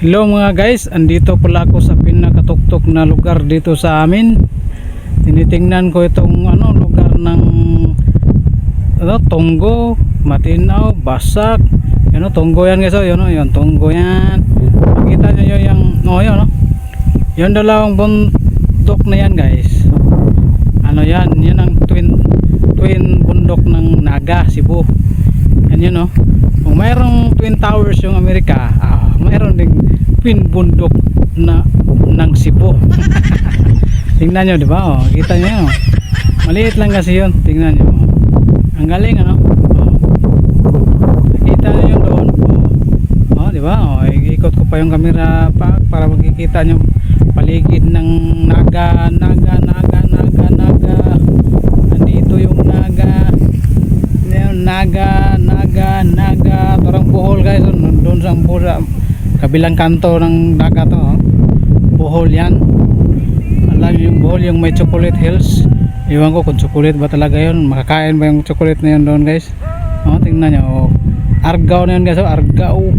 Hello mga guys, andito pala ako sa pinakatuktok na lugar dito sa amin. Tinitingnan ko itong lugar ng Tonggo, Matinaw, Basak. Tonggo yan guys, yun Tonggo yan. Nakita nyo yung yung dalawang bundok na yan guys. Yan ang twin bundok ng Naga, Cebu. Yan kung mayroong twin towers yung Amerika, mayroon ding twin bundok ng Cebu. Tingnan nyo, di ba? Kita nyo, maliit lang kasi yun. Tingnan nyo, ang galing nakita nyo yun doon. Di ba? Ikot ko pa yung camera para makikita nyo paligid ng Naga. Nandito yung Naga, parang Bohol guys. Doon sa kabilang kanto ng Naga to, Bohol yan. Alam yung Bohol, yung may chocolate hills. Iwan ko kung chocolate ba talaga yun, makakain ba yung chocolate na yun doon guys. Tingnan nyo, Argao na yun guys. Argao.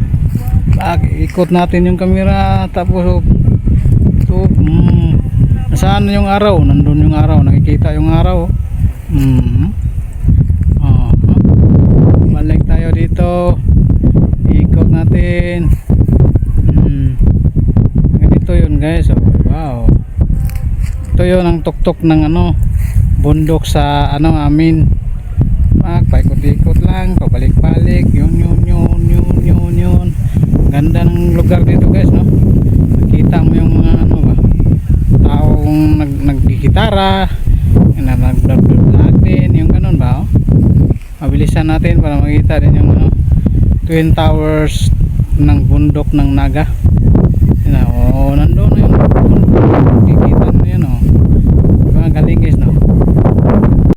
Ikot natin yung camera, tapos nasaan yung araw? Nandun yung araw, nakikita yung araw. Balik tayo dito, ikot natin. Ganito yun guys. Wow, ito yun ang tuktok ng bundok sa amin. Paikot-ikot lang, pabalik-balik, yun. Ganda ng lugar dito guys, nakita mo yung mga taong naggigitara, nag-vlog din, yung ganun ba. Mabilisan natin para makita din yung twin towers ng bundok ng Naga.